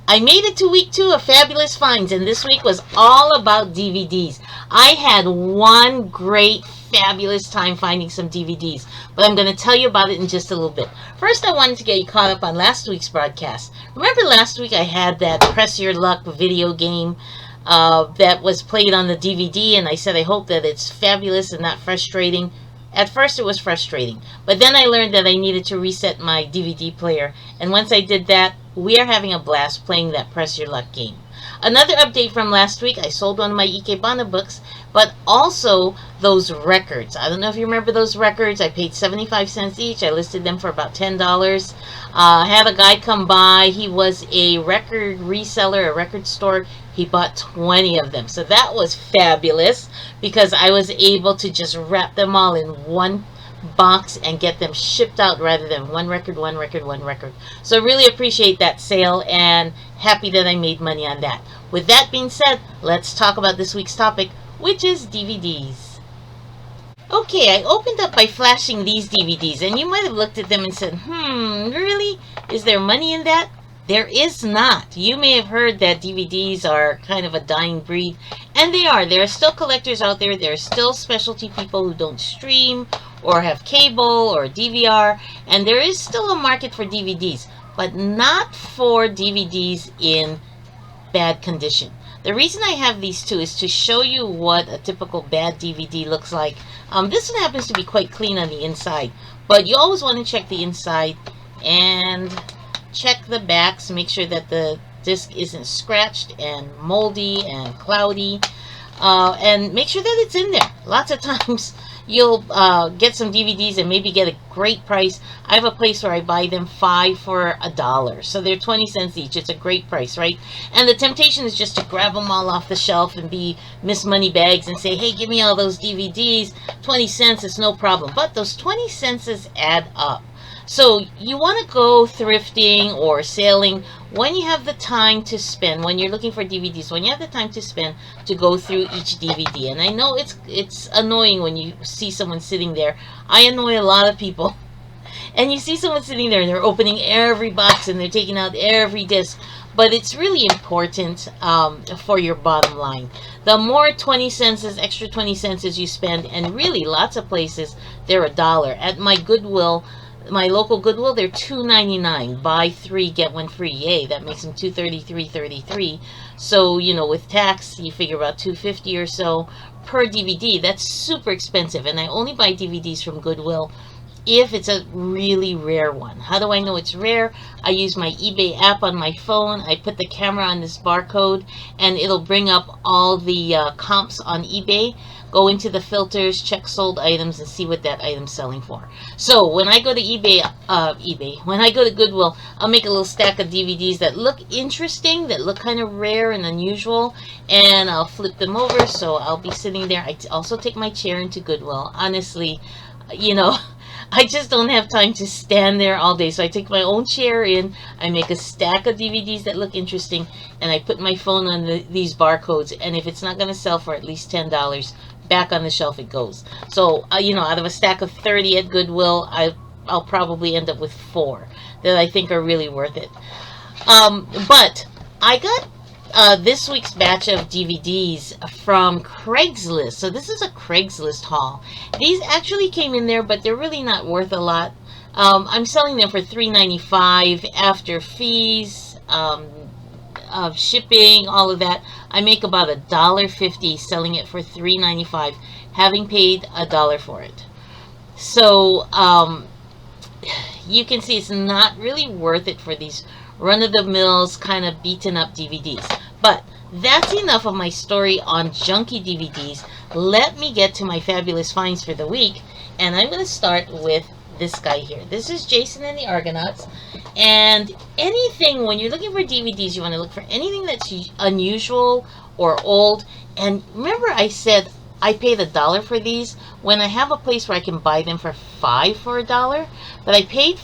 I made it to week 2 of Fabulous Finds, and this week was all about DVDs. I had one great, fabulous time finding some DVDs, but I'm going to tell you about it in just a little bit. First, I wanted to get you caught up on last week's broadcast. Remember last week I had that Press Your Luck video game that was played on the DVD, and I said I hope that it's fabulous and not frustrating. At first it was frustrating, but then I learned that I needed to reset my DVD player, and once I did that, we are having a blast playing that Press Your Luck game. Another update from last week, I sold one of my Ikebana books, but also those records. I don't know if you remember those records. I paid 75 cents each. I listed them for about $10. I had a guy come by. He was a record reseller, a record store. He bought 20 of them. So that was fabulous because I was able to just wrap them all in one box and get them shipped out rather than one record, one record, one record. So really appreciate that sale and happy that I made money on that. With that being said, let's talk about this week's topic, which is DVDs. Okay, I opened up by flashing these DVDs, and you might have looked at them and said, really? Is there money in that? There is not. You may have heard that DVDs are kind of a dying breed, and they are. There are still collectors out there. There are still specialty people who don't stream or have cable or DVR, and there is still a market for DVDs, but not for DVDs in bad condition. The reason I have these two is to show you what a typical bad DVD looks like. This one happens to be quite clean on the inside, but you always want to check the inside and check the backs, make sure that the disc isn't scratched and moldy and cloudy, and make sure that it's in there. Lots of times you'll get some DVDs and maybe get a great price. I have a place where I buy them 5 for $1, so they're 20 cents each. It's a great price, right? And the temptation is just to grab them all off the shelf and be Miss Moneybags and say, hey, give me all those DVDs, 20 cents, it's no problem. But those 20 cents add up. So you want to go thrifting or sailing when you have the time to spend, when you're looking for DVDs, when you have the time to spend to go through each DVD. And I know it's annoying when you see someone sitting there. I annoy a lot of people. And you see someone sitting there and they're opening every box and they're taking out every disc. But it's really important for your bottom line. The more 20 cents, extra 20 cents you spend, and really lots of places, they're $1. At my Goodwill, my local Goodwill, they're $2.99. Buy 3, get 1 free. Yay, that makes them $2.33.33. So, you know, with tax, you figure about $2.50 or so per DVD. That's super expensive, and I only buy DVDs from Goodwill if it's a really rare one. How do I know it's rare? I use my eBay app on my phone. I put the camera on this barcode, and it'll bring up all the comps on eBay. Go into the filters, check sold items, and see what that item's selling for. So when I go to when I go to Goodwill, I'll make a little stack of DVDs that look interesting, that look kind of rare and unusual, and I'll flip them over. So I'll be sitting there. I also take my chair into Goodwill. Honestly, you know, I just don't have time to stand there all day. So I take my own chair in, I make a stack of DVDs that look interesting, and I put my phone on these barcodes, and if it's not going to sell for at least $10, back on the shelf it goes. So, you know, out of a stack of 30 at Goodwill, I'll probably end up with 4 that I think are really worth it. But I got this week's batch of DVDs from Craigslist. So this is a Craigslist haul. These actually came in there, but they're really not worth a lot. I'm selling them for $3.95 after fees, of shipping, all of that. I make about $1.50 selling it for $3.95, having paid $1 for it. So you can see it's not really worth it for these run-of-the-mills kind of beaten up DVDs. But that's enough of my story on junky DVDs. Let me get to my fabulous finds for the week, and I'm going to start with this guy here. This is Jason and the Argonauts. And anything, when you're looking for DVDs, you want to look for anything that's unusual or old. And remember I said I paid $1 for these when I have a place where I can buy them for 5 for $1. But I paid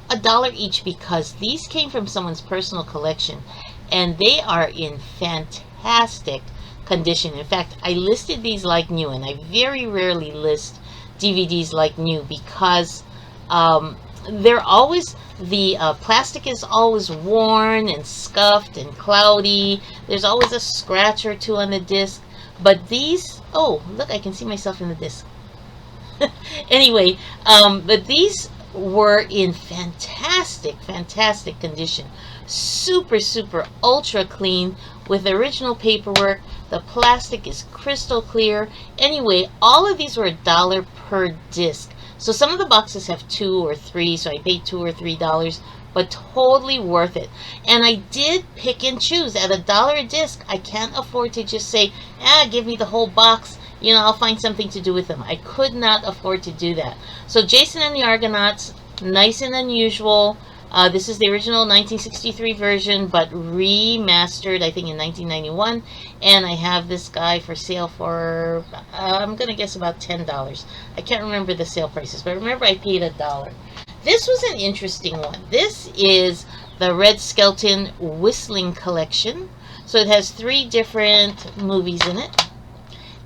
$1 each because these came from someone's personal collection, and they are in fantastic condition. In fact, I listed these like new, and I very rarely list DVDs like new because they're always The plastic is always worn and scuffed and cloudy. There's always a scratch or two on the disc. But these, oh, look, I can see myself in the disc. Anyway, but these were in fantastic condition. Super, super, ultra clean with original paperwork. The plastic is crystal clear. Anyway, all of these were $1 per disc. So some of the boxes have 2 or 3, so I paid $2 or $3, but totally worth it. And I did pick and choose. At $1 a disc, I can't afford to just say, give me the whole box. You know, I'll find something to do with them. I could not afford to do that. So Jason and the Argonauts, nice and unusual. This is the original 1963 version, but remastered, I think, in 1991. And I have this guy for sale for, I'm going to guess about $10. I can't remember the sale prices, but remember I paid $1. This was an interesting one. This is the Red Skelton Whistling Collection. So it has 3 different movies in it.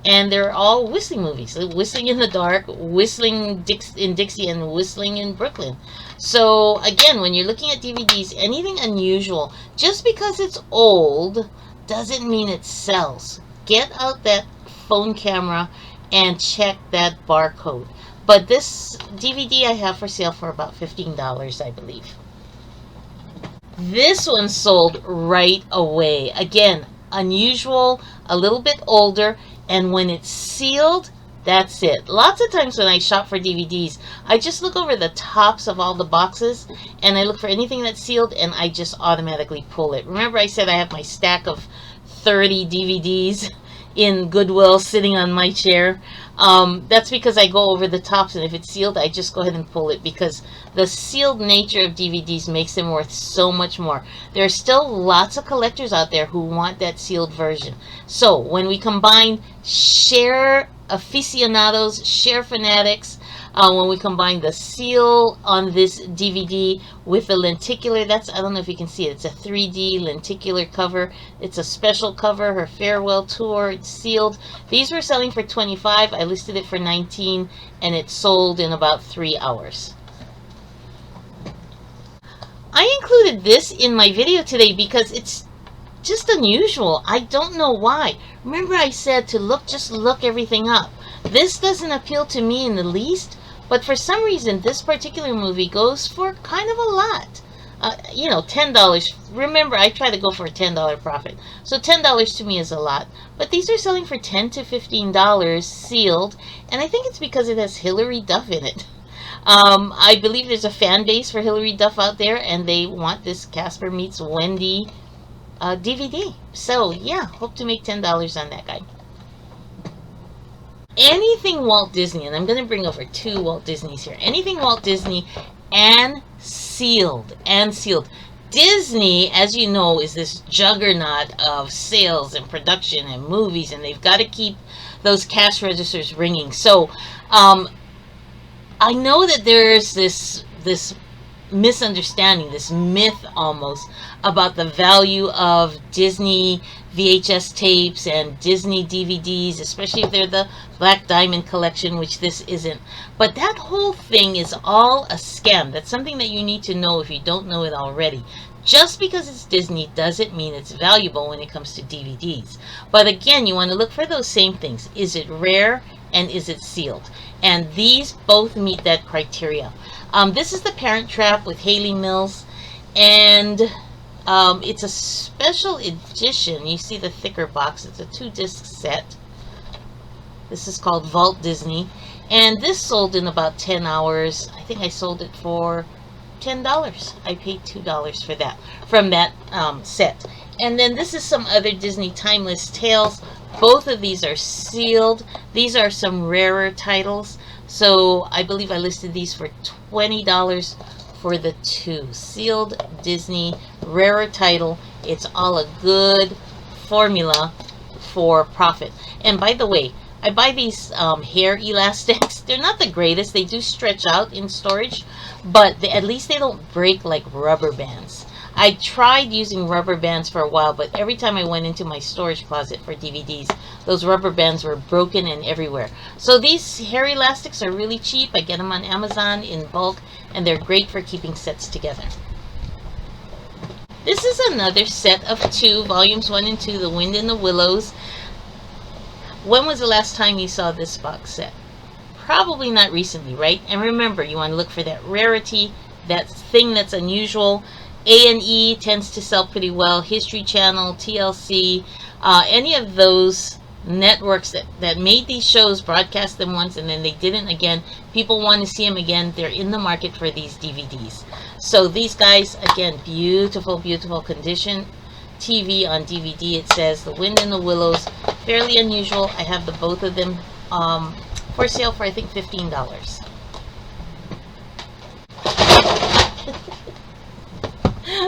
And they're all whistling movies. Whistling in the Dark, Whistling in Dixie, and Whistling in Brooklyn. So, again, when you're looking at DVDs, anything unusual, just because it's old doesn't mean it sells. Get out that phone camera and check that barcode. But this DVD I have for sale for about $15, I believe. This one sold right away. Again, unusual, a little bit older. And when it's sealed, that's it. Lots of times when I shop for DVDs, I just look over the tops of all the boxes and I look for anything that's sealed and I just automatically pull it. Remember I said I have my stack of 30 DVDs in Goodwill sitting on my chair? That's because I go over the tops, and if it's sealed, I just go ahead and pull it, because the sealed nature of DVDs makes them worth so much more. There are still lots of collectors out there who want that sealed version. So when we combine share aficionados, share fanatics, when we combine the seal on this DVD with the lenticular, that's, I don't know if you can see it, it's a 3D lenticular cover. It's a special cover, her farewell tour, it's sealed. These were selling for $25. I listed it for $19, and it sold in about 3 hours. I included this in my video today because it's just unusual. I don't know why. Remember I said to just look everything up. This doesn't appeal to me in the least, but for some reason this particular movie goes for kind of a lot. You know, $10. Remember, I try to go for a $10 profit. So $10 to me is a lot. But these are selling for $10 to $15 sealed, and I think it's because it has Hilary Duff in it. I believe there's a fan base for Hilary Duff out there, and they want this Casper Meets Wendy DVD. So yeah, hope to make $10 on that guy. Anything Walt Disney, and I'm going to bring over 2 Walt Disneys here. Anything Walt Disney and sealed. Disney, as you know, is this juggernaut of sales and production and movies, and they've got to keep those cash registers ringing. So I know that there's this misunderstanding, this myth almost, about the value of Disney VHS tapes and Disney DVDs, especially if they're the Black Diamond collection, which this isn't. But that whole thing is all a scam. That's something that you need to know if you don't know it already. Just because it's Disney doesn't mean it's valuable when it comes to DVDs. But again, you want to look for those same things. Is it rare, and is it sealed? And these both meet that criteria. This is The Parent Trap with Haley Mills, and it's a special edition. You see the thicker box. It's a 2-disc set. This is called Vault Disney, and this sold in about 10 hours. I think I sold it for $10. I paid $2 for that, from that set. And then this is some other Disney Timeless Tales. Both of these are sealed. These are some rarer titles. So I believe I listed these for $20 for the 2. Sealed Disney, rarer title. It's all a good formula for profit. And by the way, I buy these hair elastics. They're not the greatest. They do stretch out in storage, but at least they don't break like rubber bands. I tried using rubber bands for a while, but every time I went into my storage closet for DVDs, those rubber bands were broken and everywhere. So these hair elastics are really cheap. I get them on Amazon in bulk, and they're great for keeping sets together. This is another set of 2, volumes 1 and 2, The Wind in the Willows. When was the last time you saw this box set? Probably not recently, right? And remember, you want to look for that rarity, that thing that's unusual. A&E tends to sell pretty well. History Channel, TLC, any of those networks that made these shows, broadcast them once and then they didn't again. People want to see them again. They're in the market for these DVDs. So these guys, again, beautiful, beautiful condition. TV on DVD, it says The Wind in the Willows. Fairly unusual. I have the both of them for sale for I think $15.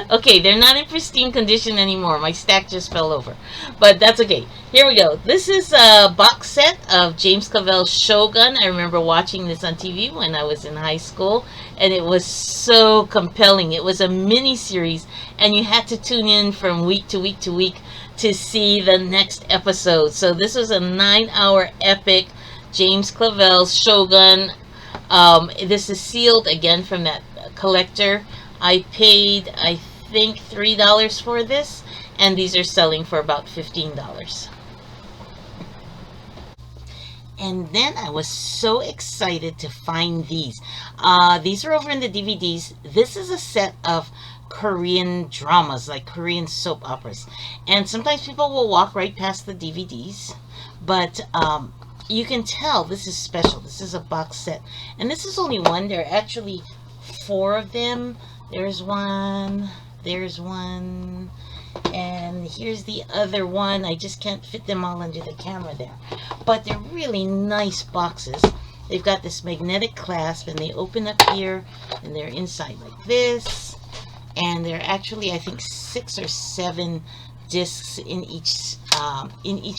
Okay, they're not in pristine condition anymore. My stack just fell over. But that's okay. Here we go. This is a box set of James Clavell's Shogun. I remember watching this on TV when I was in high school, and it was so compelling. It was a mini-series, and you had to tune in from week to week to week to see the next episode. So this was a 9-hour epic, James Clavell's Shogun. This is sealed again from that collector. I paid, I think, $3 for this, and these are selling for about $15. And then I was so excited to find these. These are over in the DVDs. This is a set of Korean dramas, like Korean soap operas. And sometimes people will walk right past the DVDs, but you can tell this is special. This is a box set. And this is only one. There are actually 4 of them. There's one, and here's the other one. I just can't fit them all under the camera there. But they're really nice boxes. They've got this magnetic clasp, and they open up here, and they're inside like this. And they're actually, I think, 6 or 7 discs in each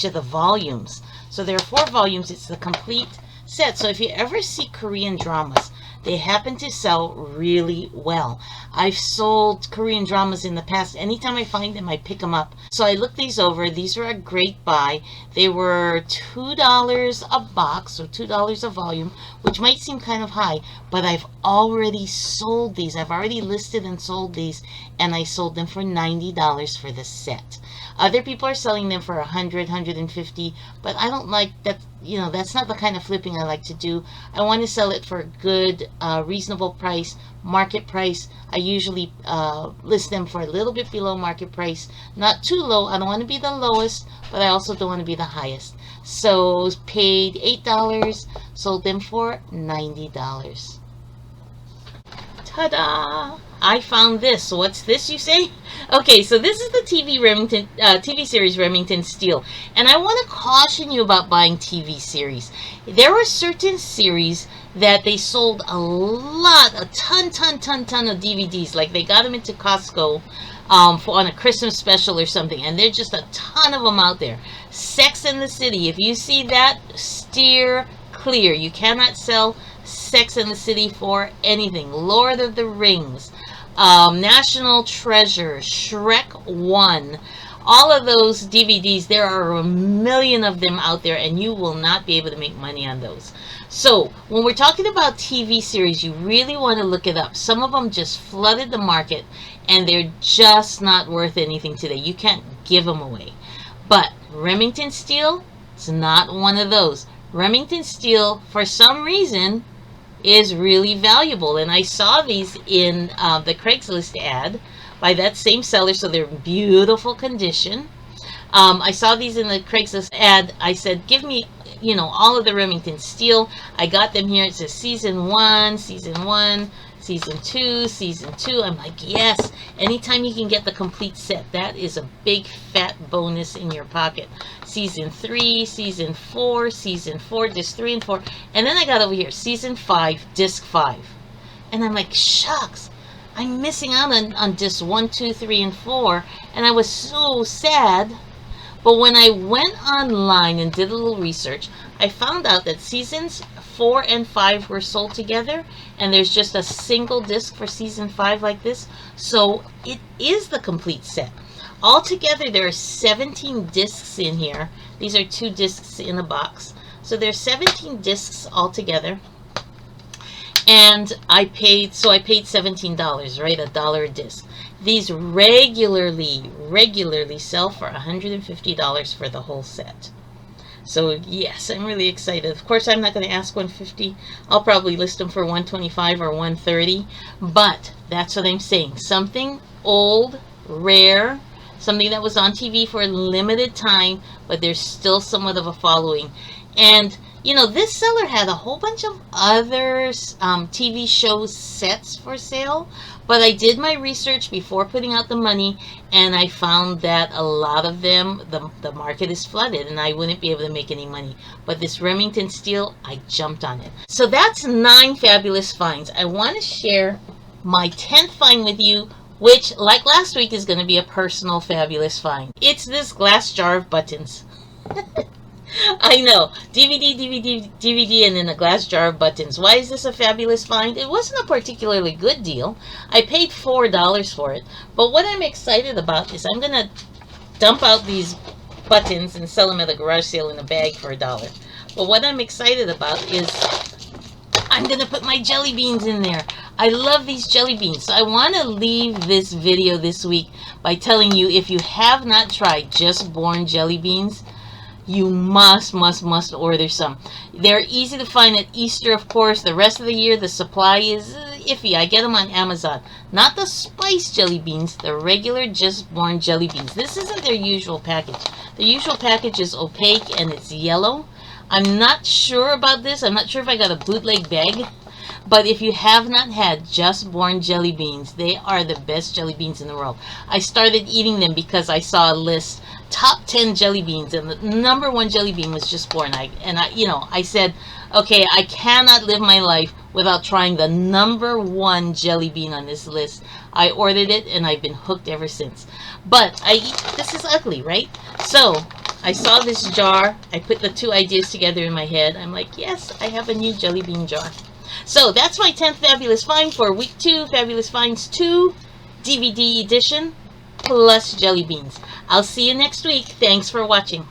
of the volumes. So there are 4 volumes. It's the complete set. So if you ever see Korean dramas, they happen to sell really well. I've sold Korean dramas in the past. Anytime I find them, I pick them up. So I looked these over. These were a great buy. They were $2 a box, or $2 a volume, which might seem kind of high, but I've already sold these. I've already listed and sold these, and I sold them for $90 for the set. Other people are selling them for $100, $150, but I don't like that. You know, that's not the kind of flipping I like to do. I want to sell it for a good, reasonable price, market price. I usually list them for a little bit below market price, not too low. I don't want to be the lowest, but I also don't want to be the highest. So paid $8, sold them for $90. Ta-da! I found this. So what's this, you say? Okay, so this is the TV series Remington Steele. And I want to caution you about buying TV series. There were certain series that they sold a ton of DVDs. Like they got them into Costco on a Christmas special or something. And there's just a ton of them out there. Sex and the City. If you see that, steer clear. You cannot sell Sex and the City for anything. Lord of the Rings, National Treasure, Shrek 1, all of those DVDs, there are a million of them out there, and you will not be able to make money on those. So when we're talking about TV series, you really want to look it up. Some of them just flooded the market, and they're just not worth anything today. You can't give them away. But Remington Steele, it's not one of those. Remington Steele, for some reason, is really valuable, and I saw these in the Craigslist ad by that same seller, so they're in beautiful condition. I saw these in the Craigslist ad. I said, give me, you know, all of the Remington Steele. I got them here. It says season 1, season 1, season 2, season 2. I'm like, yes, anytime you can get the complete set, that is a big fat bonus in your pocket. Season 3, season 4, disc 3 and 4. And then I got over here, season 5, disc 5. And I'm like, shucks, I'm missing out on disc 1, 2, 3, and 4. And I was so sad. But when I went online and did a little research, I found out that seasons 4 and 5 were sold together, and there's just a single disc for season 5 like this. So it is the complete set. Altogether, there are 17 discs in here. These are 2 discs in a box. So there's 17 discs altogether. And I paid $17, right? $1 a disc. These regularly sell for $150 for the whole set. So yes, I'm really excited. Of course, I'm not going to ask $150. I'll probably list them for $125 or $130. But that's what I'm saying. Something old, rare, something that was on TV for a limited time, but there's still somewhat of a following. And you know, this seller had a whole bunch of other TV show sets for sale, but I did my research before putting out the money, and I found that a lot of them, the market is flooded, and I wouldn't be able to make any money. But this Remington Steel, I jumped on it. So that's 9 fabulous finds. I want to share my 10th find with you, which, like last week, is going to be a personal fabulous find. It's this glass jar of buttons. I know, DVD, and then a glass jar of buttons. Why is this a fabulous find? It wasn't a particularly good deal. I paid $4 for it. But what I'm excited about is I'm going to dump out these buttons and sell them at a garage sale in a bag for $1. But what I'm excited about is I'm going to put my jelly beans in there. I love these jelly beans. So I want to leave this video this week by telling you, if you have not tried Just Born jelly beans, you must order some. They're easy to find at Easter, of course. The rest of the year, the supply is iffy. I get them on Amazon. Not the spice jelly beans, the regular Just Born jelly beans. This isn't their usual package. The usual package is opaque and it's yellow. I'm not sure about this. I'm not sure if I got a bootleg bag. But if you have not had Just Born jelly beans, they are the best jelly beans in the world. I started eating them because I saw a list, top 10 jelly beans, and the number 1 jelly bean was Just Born. I said, okay, I cannot live my life without trying the number 1 jelly bean on this list. I ordered it, and I've been hooked ever since. But this is ugly, right? So I saw this jar. I put the 2 ideas together in my head. I'm like, yes, I have a new jelly bean jar. So that's my 10th Fabulous Find for week 2, Fabulous Finds 2, DVD edition, plus jelly beans. I'll see you next week. Thanks for watching.